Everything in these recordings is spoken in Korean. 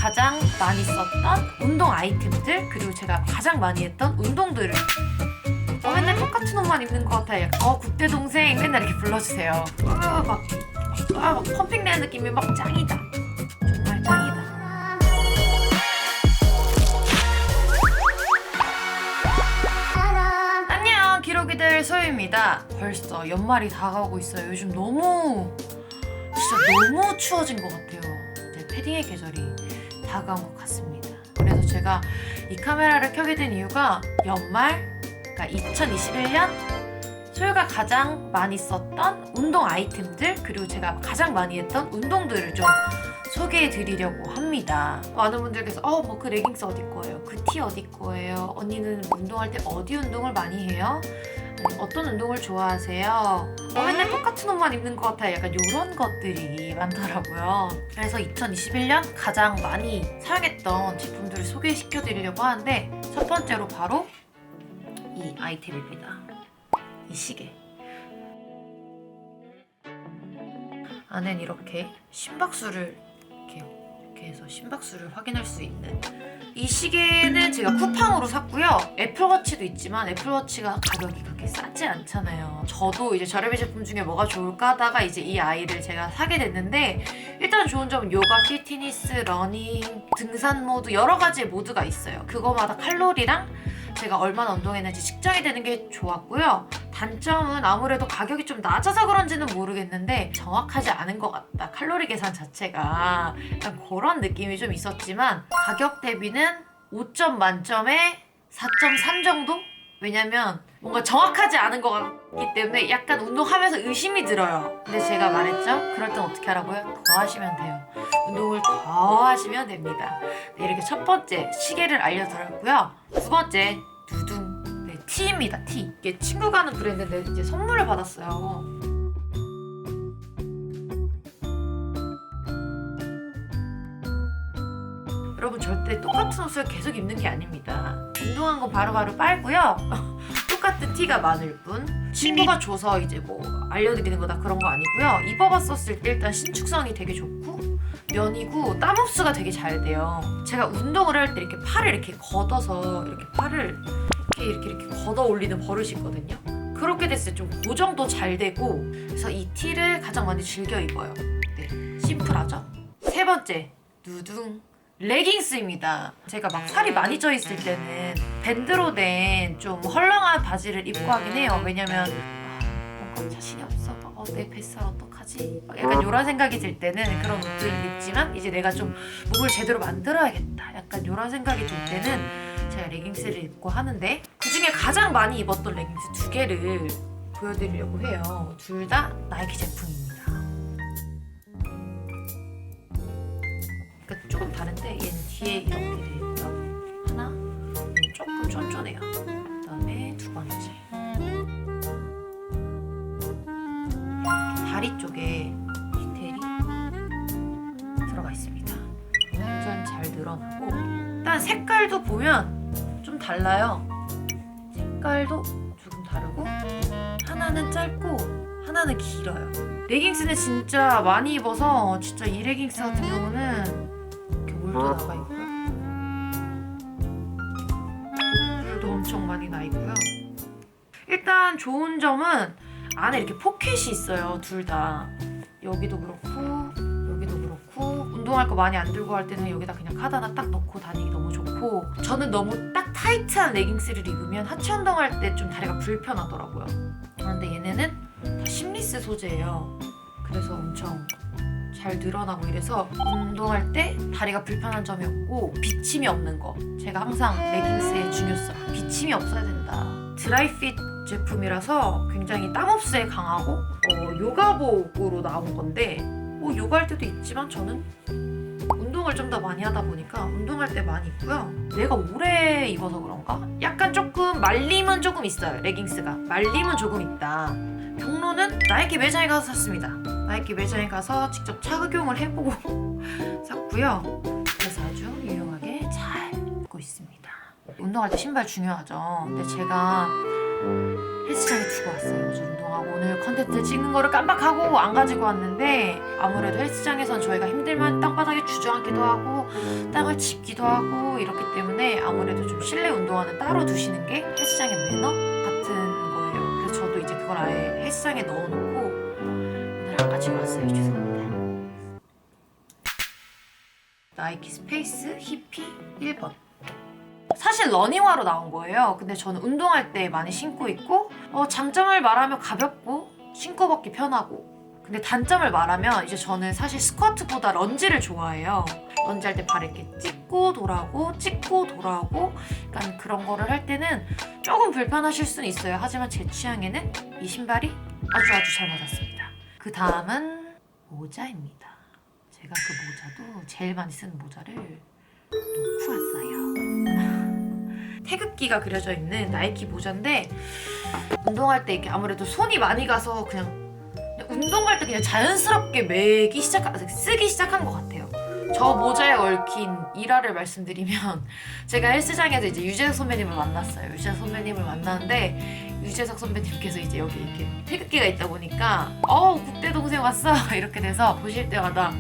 가장 많이 썼던 운동 아이템들, 그리고 제가 가장 많이 했던 운동들을 맨날 똑같은 옷만 입는 것 같아요. 약간 국대 동생 맨날 이렇게 불러주세요. 막 펌핑되는 느낌이 막 짱이다. 정말 짱이다. 안녕, 기록이들 소유입니다. 벌써 연말이 다가오고 있어요. 요즘 진짜 너무 추워진 것 같아요. 이제 패딩의 계절이 다가온 것 같습니다. 그래서 제가 이 카메라를 켜게 된 이유가 연말, 그러니까 2021년 소유가 가장 많이 썼던 운동 아이템들, 그리고 제가 가장 많이 했던 운동들을 좀 소개해 드리려고 합니다. 많은 분들께서 뭐 그 레깅스 어디 거예요? 그 티 어디 거예요? 언니는 운동할 때 어디 운동을 많이 해요? 어떤 운동을 좋아하세요? 맨날 똑같은 옷만 입는 것 같아요. 약간 이런 것들이 많더라고요. 그래서 2021년 가장 많이 사용했던 제품들을 소개시켜 드리려고 하는데, 첫 번째로 바로 이 아이템입니다. 이 시계. 안엔 이렇게 심박수를 이렇게 해서 심박수를 확인할 수 있는 이 시계는 제가 쿠팡으로 샀고요. 애플워치도 있지만 애플워치가 가격이 그렇게 싸지 않잖아요. 저도 이제 저렴이 제품 중에 뭐가 좋을까 하다가 이제 이 아이를 제가 사게 됐는데, 일단 좋은 점은 요가, 피트니스, 러닝, 등산 모드, 여러 가지의 모드가 있어요. 그거마다 칼로리랑 제가 얼마나 운동했는지 측정이 되는 게 좋았고요. 단점은 아무래도 가격이 좀 낮아서 그런지는 모르겠는데 정확하지 않은 것 같다. 칼로리 계산 자체가 약간 그런 느낌이 좀 있었지만, 가격 대비는 5점 만점에 4.3 정도? 왜냐면 뭔가 정확하지 않은 것 같기 때문에 약간 운동하면서 의심이 들어요. 근데 제가 말했죠? 그럴 땐 어떻게 하라고요? 더 하시면 돼요. 운동을 더 하시면 됩니다. 네, 이렇게 첫 번째 시계를 알려드렸고요. 두 번째, 두둥. 네, 티입니다. 티. 이게 친구가 하는 브랜드인데 이제 선물을 받았어요. 여러분, 절대 똑같은 옷을 계속 입는 게 아닙니다. 운동한 거 바로바로 빨고요. 똑같은 티가 많을 뿐. 친구가 줘서 이제 뭐 알려드리는 거다 그런 거 아니고요. 입어봤었을 때 일단 신축성이 되게 좋고 면이고 땀 흡수가 되게 잘 돼요. 제가 운동을 할 때 이렇게 팔을 이렇게 걷어서 이렇게 팔을 이렇게 걷어 올리는 버릇이 있거든요. 그렇게 됐을 때 좀 고정도 잘 되고, 그래서 이 티를 가장 많이 즐겨 입어요. 네, 심플하죠? 세 번째, 누둥. 레깅스입니다. 제가 막 살이 많이 쪄 있을 때는 밴드로 된 좀 헐렁한 바지를 입고 하긴 해요. 왜냐면 뭔가 자신이 없어. 내 뱃살 어떡하지? 약간 이런 생각이 들 때는 그런 옷들을 입지만, 이제 내가 좀 몸을 제대로 만들어야겠다. 약간 이런 생각이 들 때는 제가 레깅스를 입고 하는데, 그 중에 가장 많이 입었던 레깅스 두 개를 보여드리려고 해요. 둘 다 나이키 제품입니다. 그러니까 조금 다른데 얘는 뒤에 이렇게 돼 있고요. 하나, 얘는 조금 쫀쫀해요. 그다음에 두 번째, 다리 쪽에 디테일이 들어가 있습니다. 완전 잘 늘어나고, 일단 색깔도 보면 좀 달라요. 색깔도 조금 다르고, 하나는 짧고 하나는 길어요. 레깅스는 진짜 많이 입어서, 진짜 이 레깅스 같은 경우는 이렇게 물도 나가 있고요. 물도 엄청 많이 나 있고요. 일단 좋은 점은 안에 이렇게 포켓이 있어요. 둘 다. 여기도 그렇고 여기도 그렇고, 운동할 거 많이 안 들고 할 때는 여기다 그냥 카드 하나 딱 넣고 다니기 너무 좋고, 저는 너무 딱 타이트한 레깅스를 입으면 하체 운동할 때 좀 다리가 불편하더라고요. 그런데 얘네는 다 심리스 소재예요. 그래서 엄청 잘 늘어나고 이래서 운동할 때 다리가 불편한 점이 없고, 비침이 없는 거. 제가 항상 레깅스의 중요성, 비침이 없어야 된다. 드라이핏 제품이라서 굉장히 땀 흡수에 강하고, 요가복으로 나온 건데, 요가할 때도 있지만 저는 운동을 좀 더 많이 하다 보니까 운동할 때 많이 입고요. 내가 오래 입어서 그런가? 약간 조금 말림은 조금 있어요. 레깅스가 말림은 조금 있다. 경로는 나이키 매장에 가서 샀습니다. 나이키 매장에 가서 직접 착용을 해보고 샀고요. 그래서 아주 유용하게 잘 입고 있습니다. 운동할 때 신발 중요하죠. 근데 제가 헬스장에 두고 왔어요. 어제 운동하고 운동하고 오늘 컨텐츠 찍는 거를 깜빡하고 안 가지고 왔는데 아무래도 헬스장에선 저희가 힘들면 땅바닥에 주저앉기도 하고 땅을 짚기도 하고 이렇기 때문에 아무래도 좀 실내 운동화는 따로 두시는 게 헬스장의 매너 같은 거예요. 그래서 저도 이제 그걸 아예 헬스장에 넣어놓고 오늘 안 가지고 왔어요. 죄송합니다. 나이키 스페이스 히피 1번. 사실 러닝화로 나온 거예요. 근데 저는 운동할 때 많이 신고 있고 장점을 말하면 가볍고 신고 벗기 편하고, 근데 단점을 말하면 이제 저는 사실 스쿼트보다 런지를 좋아해요. 런지 할 때 발 이렇게 찍고 돌아오고 찍고 돌아오고 약간 그런 거를 할 때는 조금 불편하실 수는 있어요. 하지만 제 취향에는 이 신발이 아주 잘 맞았습니다. 그 다음은 모자입니다. 제가 그 모자도 제일 많이 쓰는 모자를 놓고 왔어요. 태극기가 그려져 있는 나이키 모자인데 운동할 때 이렇게 아무래도 손이 많이 가서 그냥 운동할 때 그냥 자연스럽게 쓰기 시작한 것 같아요. 저 모자에 얽힌 일화를 말씀드리면 제가 헬스장에서 이제 유재석 선배님을 만났어요. 유재석 선배님을 만났는데 유재석 선배님께서 이제 여기 이렇게 태극기가 있다 보니까 국대 동생 왔어 이렇게 돼서 보실 때마다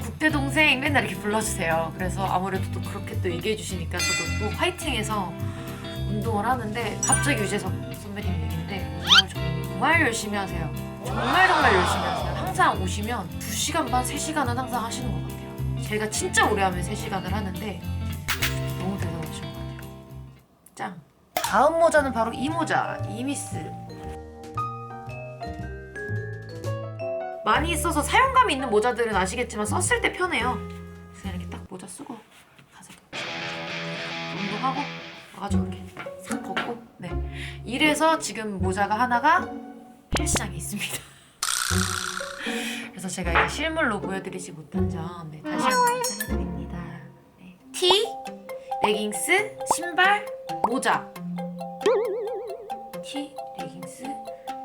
국대 동생 맨날 이렇게 불러주세요. 그래서 아무래도 또 그렇게 또 얘기해 주시니까 저도 또 화이팅해서 운동을 하는데 갑자기 유재석 선배님 얘기인데 운동을 정말 열심히 하세요. 정말 열심히 하세요. 항상 오시면 2시간 반, 3시간은 항상 하시는 것 같아요. 제가 진짜 오래 하면 3시간을 하는데 너무 대단하신 것 같아요. 짱! 다음 모자는 바로 이 모자, 이미스. 많이 써서 사용감이 있는 모자들은 아시겠지만 썼을 때 편해요. 그래서 이렇게 딱 모자 쓰고 가서 운동하고 와가지고 이렇게 싹 벗고 이래서 지금 모자가 하나가 헬스장에 있습니다. 그래서 제가 이제 실물로 보여드리지 못한 점 다시 한번 설명드립니다. 티, 레깅스, 신발, 모자. 티, 레깅스,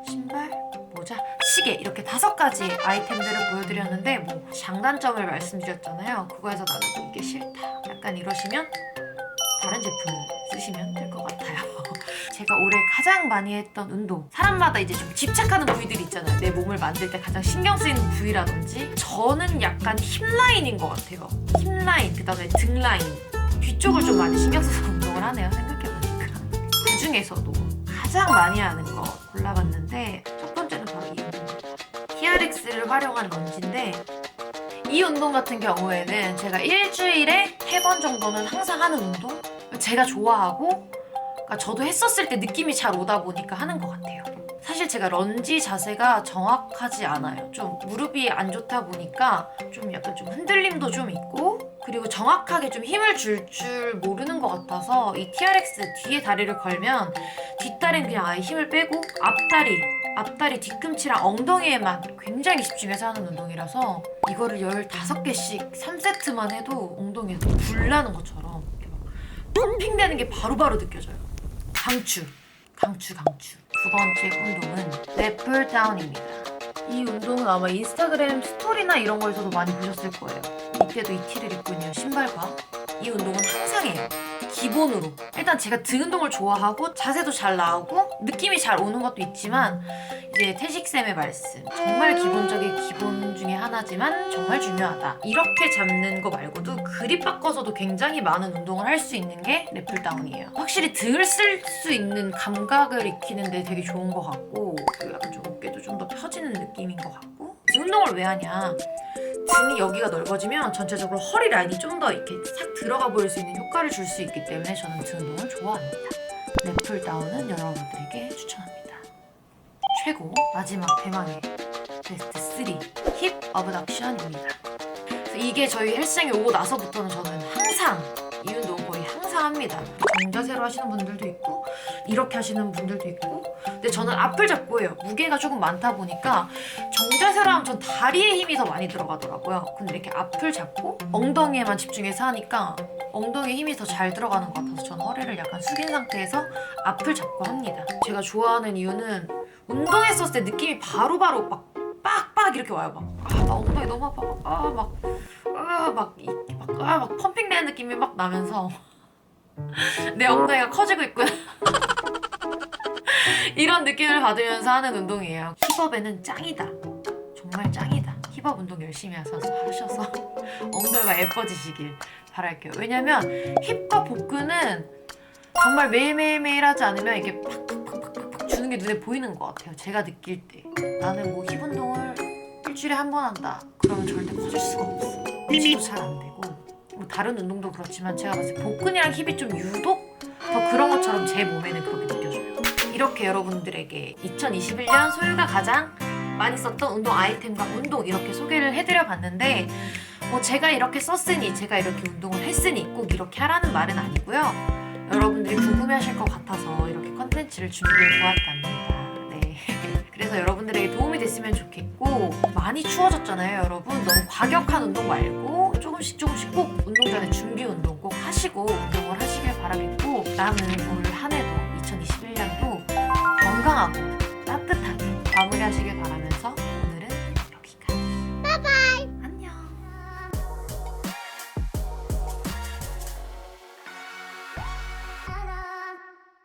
신발, 모자, 시계 이렇게 5가지 아이템들을 보여드렸는데 뭐 장단점을 말씀드렸잖아요. 그거에서 나는 이게 싫다 약간 이러시면 다른 제품을 쓰시면 될 것 같아요. 제가 올해 가장 많이 했던 운동, 사람마다 이제 좀 집착하는 부위들이 있잖아요. 내 몸을 만들 때 가장 신경 쓰이는 부위라든지 저는 약간 힙라인인 것 같아요. 힙라인, 그 다음에 등라인, 뒤쪽을 좀 많이 신경 써서 운동을 하네요. 생각해보니까 그 중에서도 가장 많이 하는 거 골라봤는데 첫 번째는 바로 이 운동입니다. TRX를 활용한 런지인데 이 운동 같은 경우에는 제가 일주일에 3번 정도는 항상 하는 운동? 제가 좋아하고 그러니까 저도 했었을 때 느낌이 잘 오다 보니까 하는 것 같아요. 사실 제가 런지 자세가 정확하지 않아요. 좀 무릎이 안 좋다 보니까 좀 약간 좀 흔들림도 좀 있고 그리고 정확하게 좀 힘을 줄 모르는 것 같아서 이 TRX 뒤에 다리를 걸면 뒷다리는 그냥 아예 힘을 빼고 앞다리 뒤꿈치랑 엉덩이에만 굉장히 집중해서 하는 운동이라서 이거를 15개씩 3세트만 해도 엉덩이에서 불나는 것처럼 이렇게 막 펌핑되는 게 바로바로 느껴져요. 강추. 두 번째 운동은 랩풀 다운입니다. 이 운동은 아마 인스타그램 스토리나 이런 거에서도 많이 보셨을 거예요. 이때도 이 티를 입고 있는 신발과 이 운동은 항상 해요. 기본으로 일단 제가 등 운동을 좋아하고 자세도 잘 나오고 느낌이 잘 오는 것도 있지만 이제 태식쌤의 말씀 정말 기본적인 기본 중에 하나지만 정말 중요하다 이렇게 잡는 거 말고도 그립 바꿔서도 굉장히 많은 운동을 할 수 있는 게 랩풀 다운이에요. 확실히 등을 쓸 수 있는 감각을 익히는데 되게 좋은 것 같고 약간 좀 어깨도 좀 더 펴지는 느낌인 것 같고 등 운동을 왜 하냐, 등이 여기가 넓어지면 전체적으로 허리 라인이 좀 더 이렇게 싹 들어가 보일 수 있는 효과를 줄 수 있기 때문에 저는 등 운동을 좋아합니다. 랩풀 다운은 여러분들에게 추천합니다. 최고 마지막 대망의 베스트 3 힙 어브덕션입니다. 이게 저희 헬스장에 오고 나서부터는 저는 항상 이 운동 거의 항상 합니다. 정자세로 하시는 분들도 있고 이렇게 하시는 분들도 있고 근데 저는 앞을 잡고 해요. 무게가 조금 많다 보니까 정자세로 하면 전 다리에 힘이 더 많이 들어가더라고요. 근데 이렇게 앞을 잡고 엉덩이에만 집중해서 하니까 엉덩이에 힘이 더 잘 들어가는 것 같아서 저는 허리를 약간 숙인 상태에서 앞을 잡고 합니다. 제가 좋아하는 이유는 운동했었을 때 느낌이 바로바로 막 빡빡 이렇게 와요. 나 엉덩이 너무 아파. 막 펌핑되는 느낌이 막 나면서 내 엉덩이가 커지고 있구나. 이런 느낌을 받으면서 하는 운동이에요. 힙업에는 짱이다. 정말 짱이다. 힙업 운동 열심히 하셔서 엉덩이가 예뻐지시길 바랄게요. 왜냐면 힙과 복근은 정말 매일매일 하지 않으면 이게 팍팍팍팍 주는 게 눈에 보이는 것 같아요. 제가 느낄 때 나는 뭐 힙 운동을 일주일에 한 번 한다 그러면 절대 커질 수가 없어. 유지도 잘 안 되고 뭐 다른 운동도 그렇지만 제가 봤을 때 복근이랑 힙이 좀 유독 더 그런 것처럼 제 몸에는 그렇게 느껴져요. 이렇게 여러분들에게 2021년 소유가 가장 많이 썼던 운동 아이템과 운동 이렇게 소개를 해드려 봤는데 뭐 제가 이렇게 썼으니 제가 이렇게 운동을 했으니 꼭 이렇게 하라는 말은 아니고요. 여러분들이 궁금해하실 것 같아서 이렇게 컨텐츠를 준비해 보았답니다. 네. 그래서 여러분들에게 도움이 됐으면 좋겠고 많이 추워졌잖아요 여러분. 너무 과격한 운동 말고 조금씩 꼭 운동 전에 준비 운동 꼭 하시고 운동을 하시길 바라겠고 남은 올 한 해도 2021년도 건강하고 따뜻하게 마무리하시길 바라면서